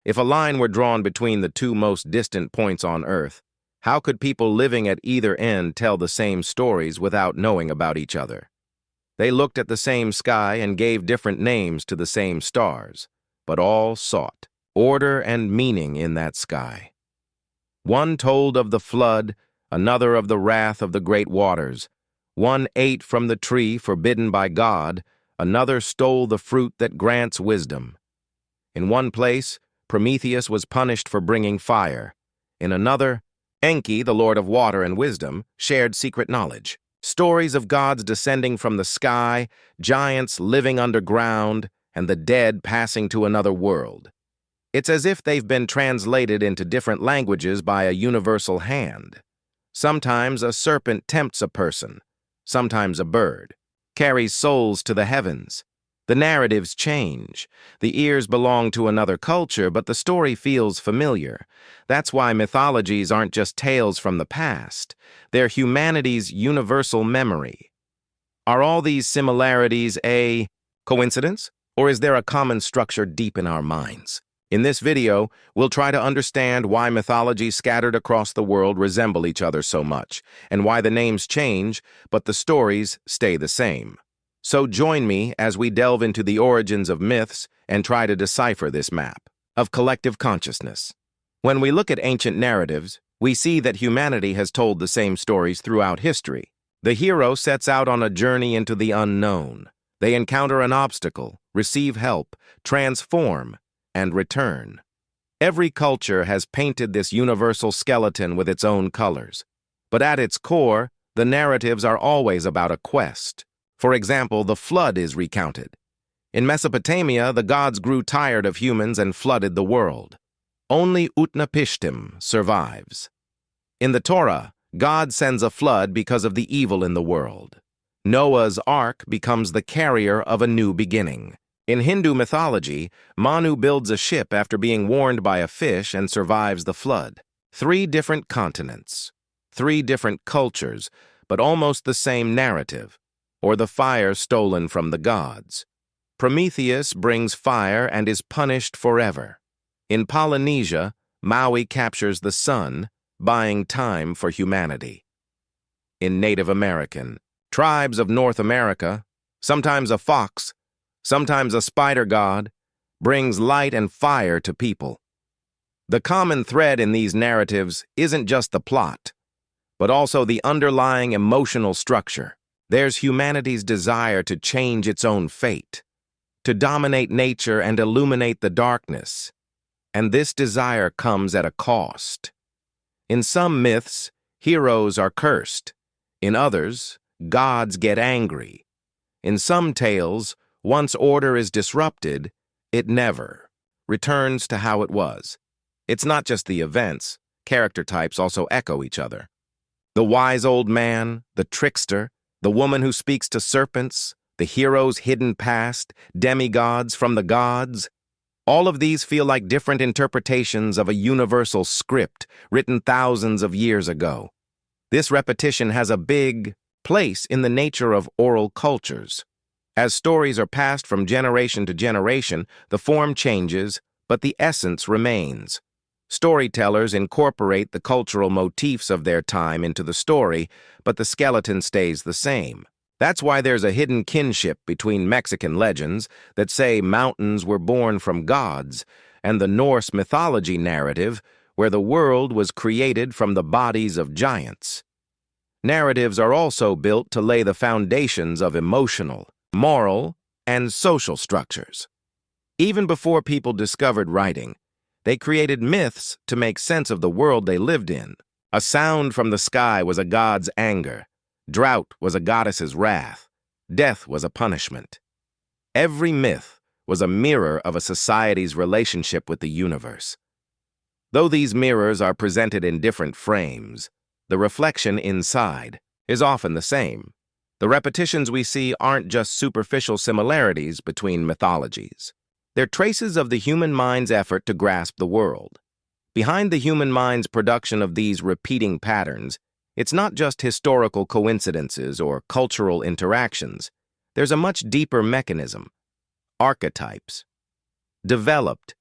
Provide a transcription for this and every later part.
If a line were drawn between the two most distant points on Earth, how could people living at either end tell the same stories without knowing about each other? They looked at the same sky and gave different names to the same stars, but all sought order and meaning in that sky. One told of the flood, another of the wrath of the great waters. One ate from the tree forbidden by God, another stole the fruit that grants wisdom. In one place, Prometheus was punished for bringing fire. In another, Enki, the lord of water and wisdom, shared secret knowledge. Stories of gods descending from the sky, giants living underground, and the dead passing to another world. It's as if they've been translated into different languages by a universal hand. Sometimes a serpent tempts a person, sometimes a bird, carries souls to the heavens. The narratives change. The ears belong to another culture, but the story feels familiar. That's why mythologies aren't just tales from the past. They're humanity's universal memory. Are all these similarities a coincidence, or is there a common structure deep in our minds? In this video, we'll try to understand why mythologies scattered across the world resemble each other so much, and why the names change, but the stories stay the same. So join me as we delve into the origins of myths and try to decipher this map of collective consciousness. When we look at ancient narratives, we see that humanity has told the same stories throughout history. The hero sets out on a journey into the unknown. They encounter an obstacle, receive help, transform, and return. Every culture has painted this universal skeleton with its own colors. But at its core, the narratives are always about a quest. For example, the flood is recounted. In Mesopotamia, the gods grew tired of humans and flooded the world. Only Utnapishtim survives. In the Torah, God sends a flood because of the evil in the world. Noah's Ark becomes the carrier of a new beginning. In Hindu mythology, Manu builds a ship after being warned by a fish and survives the flood. 3 different continents, 3 different cultures, but almost the same narrative. Or the fire stolen from the gods. Prometheus brings fire and is punished forever. In Polynesia, Maui captures the sun, buying time for humanity. In Native American, tribes of North America, sometimes a fox, sometimes a spider god, brings light and fire to people. The common thread in these narratives isn't just the plot, but also the underlying emotional structure. There's humanity's desire to change its own fate, to dominate nature and illuminate the darkness. And this desire comes at a cost. In some myths, heroes are cursed. In others, gods get angry. In some tales, once order is disrupted, it never returns to how it was. It's not just the events, character types also echo each other. The wise old man, the trickster, the woman who speaks to serpents, the hero's hidden past, demigods from the gods. All of these feel like different interpretations of a universal script written thousands of years ago. This repetition has a big place in the nature of oral cultures. As stories are passed from generation to generation, the form changes, but the essence remains. Storytellers incorporate the cultural motifs of their time into the story, but the skeleton stays the same. That's why there's a hidden kinship between Mexican legends that say mountains were born from gods and the Norse mythology narrative where the world was created from the bodies of giants. Narratives are also built to lay the foundations of emotional, moral, and social structures. Even before people discovered writing, they created myths to make sense of the world they lived in. A sound from the sky was a god's anger. Drought was a goddess's wrath. Death was a punishment. Every myth was a mirror of a society's relationship with the universe. Though these mirrors are presented in different frames, the reflection inside is often the same. The repetitions we see aren't just superficial similarities between mythologies. They're traces of the human mind's effort to grasp the world. Behind the human mind's production of these repeating patterns, it's not just historical coincidences or cultural interactions. There's a much deeper mechanism: archetypes. Developed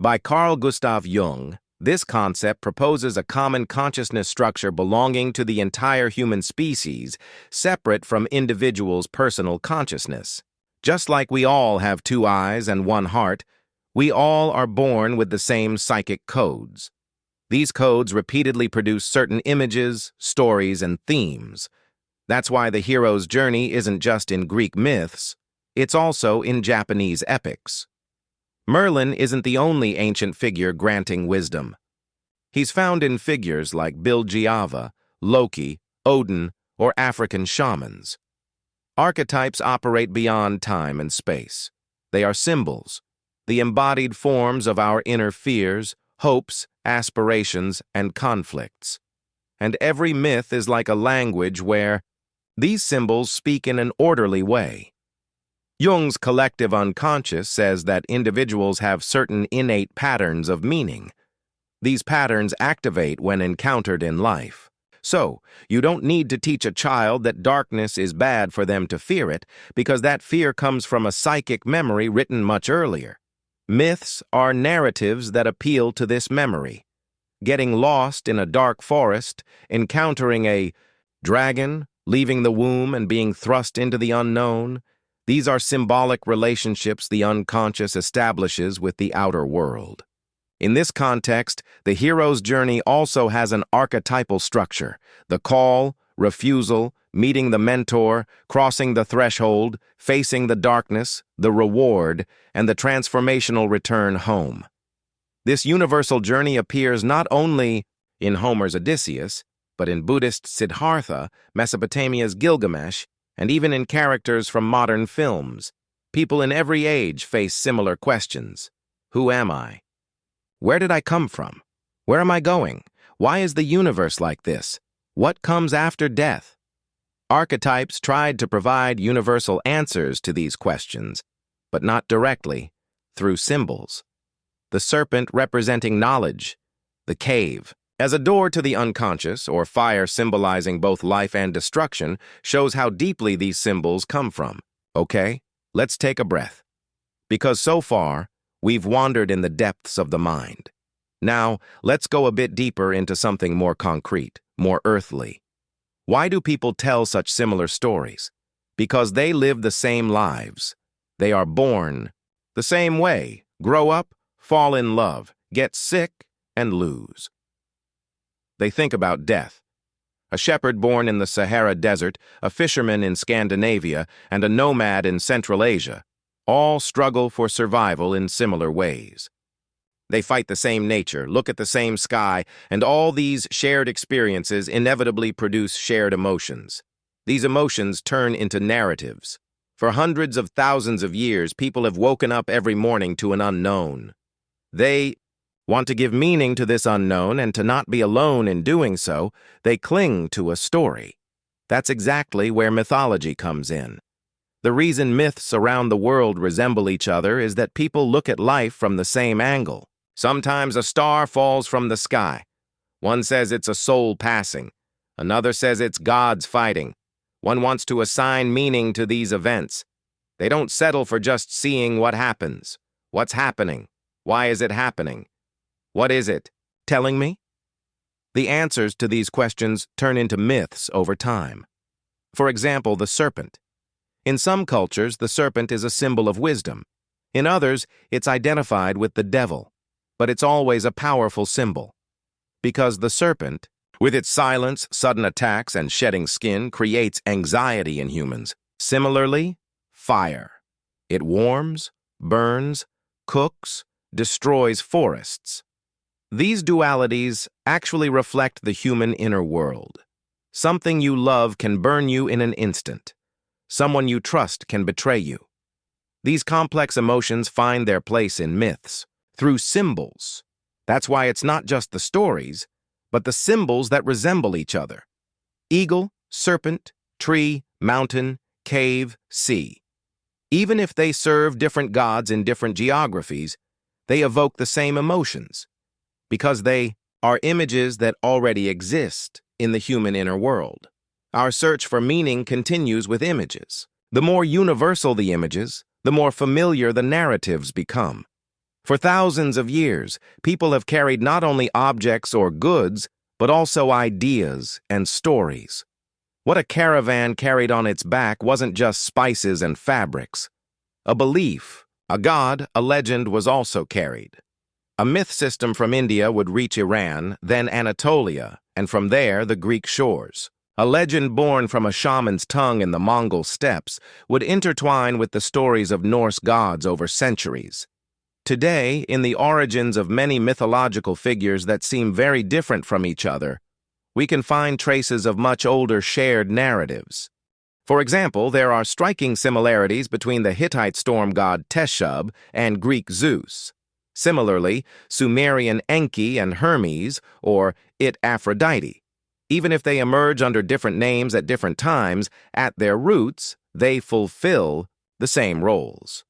By Carl Jung, this concept proposes a common consciousness structure belonging to the entire human species, separate from individuals' personal consciousness. Just like we all have two eyes and one heart, we all are born with the same psychic codes. These codes repeatedly produce certain images, stories, and themes. That's why the hero's journey isn't just in Greek myths, it's also in Japanese epics. Merlin isn't the only ancient figure granting wisdom. He's found in figures like Bilgeava, Loki, Odin, or African shamans. Archetypes operate beyond time and space. They are symbols, the embodied forms of our inner fears, hopes, aspirations, and conflicts. And every myth is like a language where these symbols speak in an orderly way. Jung's collective unconscious says that individuals have certain innate patterns of meaning. These patterns activate when encountered in life. So, you don't need to teach a child that darkness is bad for them to fear it, because that fear comes from a psychic memory written much earlier. Myths are narratives that appeal to this memory. Getting lost in a dark forest, encountering a dragon, leaving the womb and being thrust into the unknown, these are symbolic relationships the unconscious establishes with the outer world. In this context, the hero's journey also has an archetypal structure: the call, refusal, meeting the mentor, crossing the threshold, facing the darkness, the reward, and the transformational return home. This universal journey appears not only in Homer's Odysseus, but in Buddhist Siddhartha, Mesopotamia's Gilgamesh, and even in characters from modern films. People in every age face similar questions. Who am I? Where did I come from? Where am I going? Why is the universe like this? What comes after death? Archetypes tried to provide universal answers to these questions, but not directly, through symbols. The serpent representing knowledge, the cave, as a door to the unconscious, or fire symbolizing both life and destruction, shows how deeply these symbols come from. Okay, let's take a breath. Because so far, we've wandered in the depths of the mind. Now, let's go a bit deeper into something more concrete, more earthly. Why do people tell such similar stories? Because they live the same lives. They are born the same way, grow up, fall in love, get sick, and lose. They think about death. A shepherd born in the Sahara Desert, a fisherman in Scandinavia, and a nomad in Central Asia all struggle for survival in similar ways. They fight the same nature, look at the same sky, and all these shared experiences inevitably produce shared emotions. These emotions turn into narratives. For hundreds of thousands of years, people have woken up every morning to an unknown. They want to give meaning to this unknown, and to not be alone in doing so, they cling to a story. That's exactly where mythology comes in. The reason myths around the world resemble each other is that people look at life from the same angle. Sometimes a star falls from the sky. One says it's a soul passing. Another says it's gods fighting. One wants to assign meaning to these events. They don't settle for just seeing what happens. What's happening? Why is it happening? What is it telling me? The answers to these questions turn into myths over time. For example, the serpent. In some cultures, the serpent is a symbol of wisdom. In others, it's identified with the devil. But it's always a powerful symbol. Because the serpent, with its silence, sudden attacks, and shedding skin, creates anxiety in humans. Similarly, fire. It warms, burns, cooks, destroys forests. These dualities actually reflect the human inner world. Something you love can burn you in an instant. Someone you trust can betray you. These complex emotions find their place in myths, through symbols. That's why it's not just the stories, but the symbols that resemble each other. Eagle, serpent, tree, mountain, cave, sea. Even if they serve different gods in different geographies, they evoke the same emotions, because they are images that already exist in the human inner world. Our search for meaning continues with images. The more universal the images, the more familiar the narratives become. For thousands of years, people have carried not only objects or goods, but also ideas and stories. What a caravan carried on its back wasn't just spices and fabrics. A belief, a god, a legend was also carried. A myth system from India would reach Iran, then Anatolia, and from there the Greek shores. A legend born from a shaman's tongue in the Mongol steppes would intertwine with the stories of Norse gods over centuries. Today, in the origins of many mythological figures that seem very different from each other, we can find traces of much older shared narratives. For example, there are striking similarities between the Hittite storm god Teshub and Greek Zeus. Similarly, Sumerian Enki and Hermes, or Aphrodite. Even if they emerge under different names at different times, at their roots, they fulfill the same roles.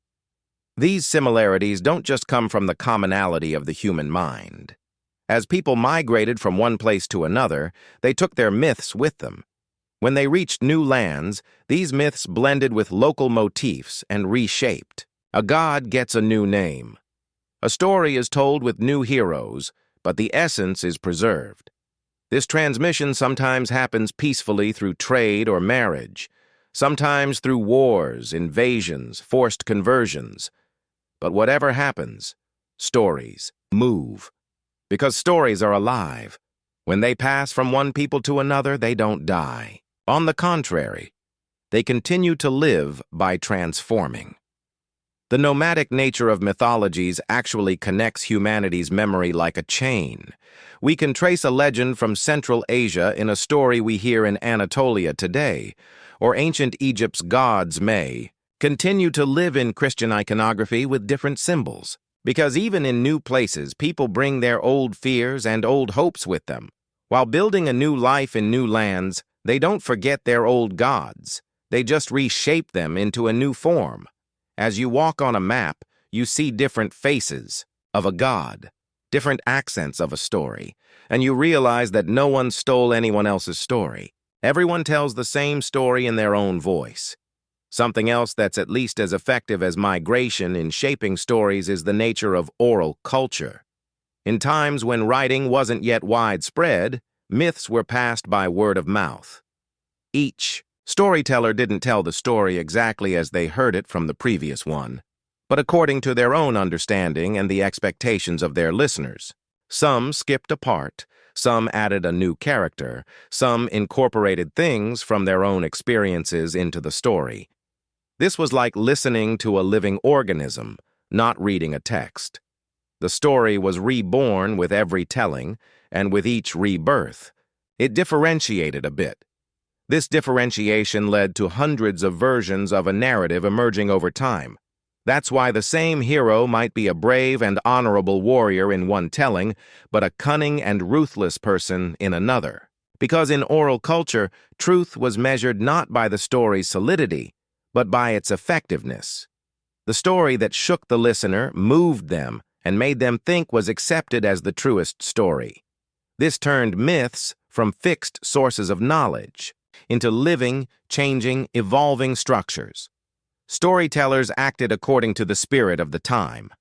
These similarities don't just come from the commonality of the human mind. As people migrated from one place to another, they took their myths with them. When they reached new lands, these myths blended with local motifs and reshaped. A god gets a new name. A story is told with new heroes, but the essence is preserved. This transmission sometimes happens peacefully through trade or marriage, sometimes through wars, invasions, forced conversions. But whatever happens, stories move. Because stories are alive. When they pass from one people to another, they don't die. On the contrary, they continue to live by transforming. The nomadic nature of mythologies actually connects humanity's memory like a chain. We can trace a legend from Central Asia in a story we hear in Anatolia today, or ancient Egypt's gods may continue to live in Christian iconography with different symbols. Because even in new places, people bring their old fears and old hopes with them. While building a new life in new lands, they don't forget their old gods. They just reshape them into a new form. As you walk on a map, you see different faces of a god, different accents of a story, and you realize that no one stole anyone else's story. Everyone tells the same story in their own voice. Something else that's at least as effective as migration in shaping stories is the nature of oral culture. In times when writing wasn't yet widespread, myths were passed by word of mouth. Each storyteller didn't tell the story exactly as they heard it from the previous one, but according to their own understanding and the expectations of their listeners. Some skipped a part, some added a new character, some incorporated things from their own experiences into the story. This was like listening to a living organism, not reading a text. The story was reborn with every telling, and with each rebirth, it differentiated a bit. This differentiation led to hundreds of versions of a narrative emerging over time. That's why the same hero might be a brave and honorable warrior in one telling, but a cunning and ruthless person in another. Because in oral culture, truth was measured not by the story's solidity, but by its effectiveness. The story that shook the listener, moved them, and made them think was accepted as the truest story. This turned myths from fixed sources of knowledge into living, changing, evolving structures. Storytellers acted according to the spirit of the time.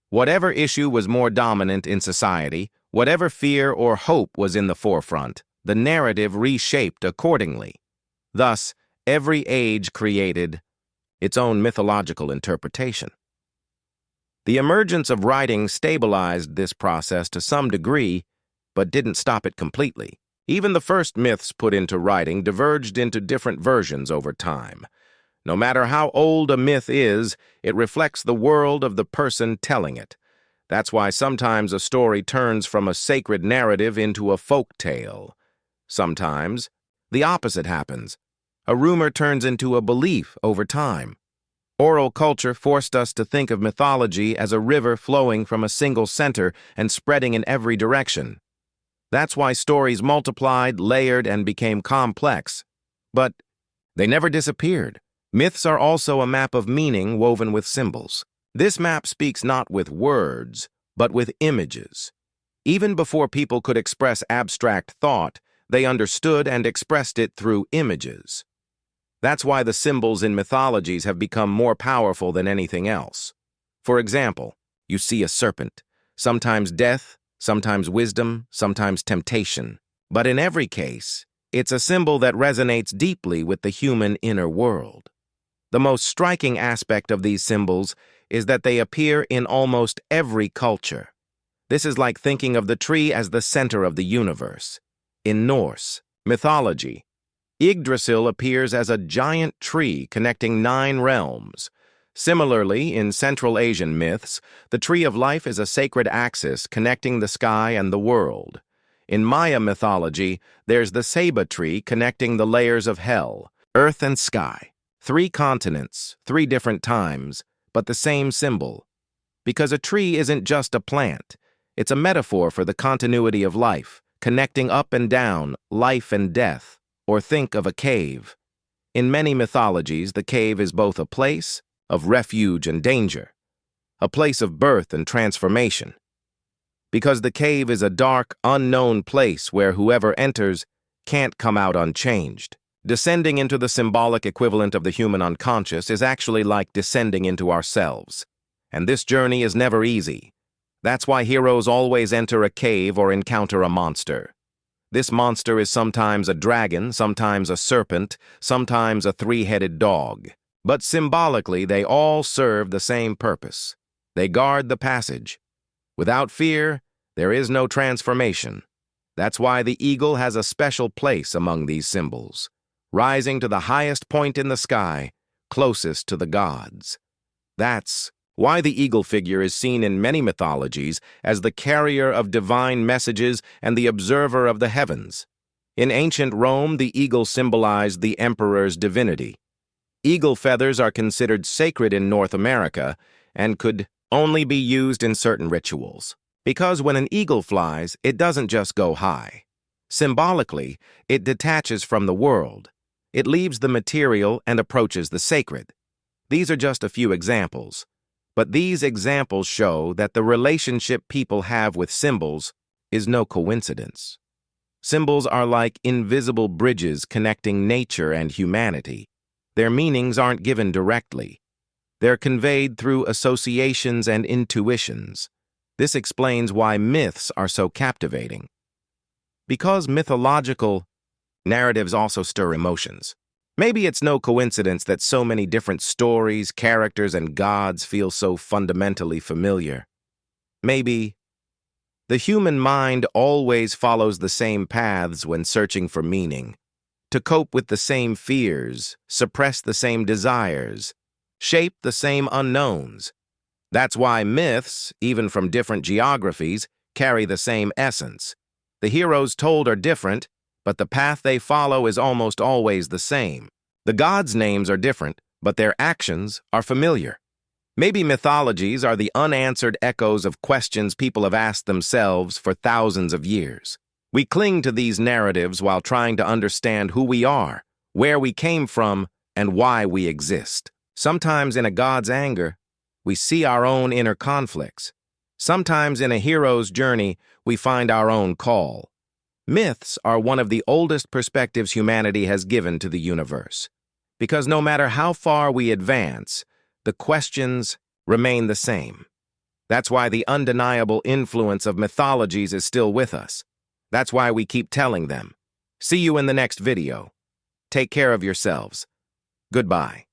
Whatever issue was more dominant in society, whatever fear or hope was in the forefront, the narrative reshaped accordingly. Thus, every age created its own mythological interpretation. The emergence of writing stabilized this process to some degree, but didn't stop it completely. Even the first myths put into writing diverged into different versions over time. No matter how old a myth is, it reflects the world of the person telling it. That's why sometimes a story turns from a sacred narrative into a folk tale. Sometimes the opposite happens. A rumor turns into a belief over time. Oral culture forced us to think of mythology as a river flowing from a single center and spreading in every direction. That's why stories multiplied, layered, and became complex. But they never disappeared. Myths are also a map of meaning woven with symbols. This map speaks not with words, but with images. Even before people could express abstract thought, they understood and expressed it through images. That's why the symbols in mythologies have become more powerful than anything else. For example, you see a serpent. Sometimes death, sometimes wisdom, sometimes temptation. But in every case, it's a symbol that resonates deeply with the human inner world. The most striking aspect of these symbols is that they appear in almost every culture. This is like thinking of the tree as the center of the universe. In Norse mythology, Yggdrasil appears as a giant tree connecting 9 realms. Similarly, in Central Asian myths, the tree of life is a sacred axis connecting the sky and the world. In Maya mythology, there's the Saba tree connecting the layers of hell, earth and sky. 3 continents, 3 different times, but the same symbol. Because a tree isn't just a plant, it's a metaphor for the continuity of life, connecting up and down, life and death. Or think of a cave. In many mythologies, the cave is both a place of refuge and danger, a place of birth and transformation. Because the cave is a dark, unknown place where whoever enters can't come out unchanged. Descending into the symbolic equivalent of the human unconscious is actually like descending into ourselves. And this journey is never easy. That's why heroes always enter a cave or encounter a monster. This monster is sometimes a dragon, sometimes a serpent, sometimes a 3-headed dog. But symbolically, they all serve the same purpose. They guard the passage. Without fear, there is no transformation. That's why the eagle has a special place among these symbols, rising to the highest point in the sky, closest to the gods. That's why the eagle figure is seen in many mythologies as the carrier of divine messages and the observer of the heavens. In ancient Rome, the eagle symbolized the emperor's divinity. Eagle feathers are considered sacred in North America and could only be used in certain rituals. Because when an eagle flies, it doesn't just go high. Symbolically, it detaches from the world. It leaves the material and approaches the sacred. These are just a few examples. But these examples show that the relationship people have with symbols is no coincidence. Symbols are like invisible bridges connecting nature and humanity. Their meanings aren't given directly. They're conveyed through associations and intuitions. This explains why myths are so captivating. Because mythological narratives also stir emotions. Maybe it's no coincidence that so many different stories, characters, and gods feel so fundamentally familiar. Maybe the human mind always follows the same paths when searching for meaning, to cope with the same fears, suppress the same desires, shape the same unknowns. That's why myths, even from different geographies, carry the same essence. The heroes told are different, but the path they follow is almost always the same. The gods' names are different, but their actions are familiar. Maybe mythologies are the unanswered echoes of questions people have asked themselves for thousands of years. We cling to these narratives while trying to understand who we are, where we came from, and why we exist. Sometimes in a god's anger, we see our own inner conflicts. Sometimes in a hero's journey, we find our own call. Myths are one of the oldest perspectives humanity has given to the universe. Because no matter how far we advance, the questions remain the same. That's why the undeniable influence of mythologies is still with us. That's why we keep telling them. See you in the next video. Take care of yourselves. Goodbye.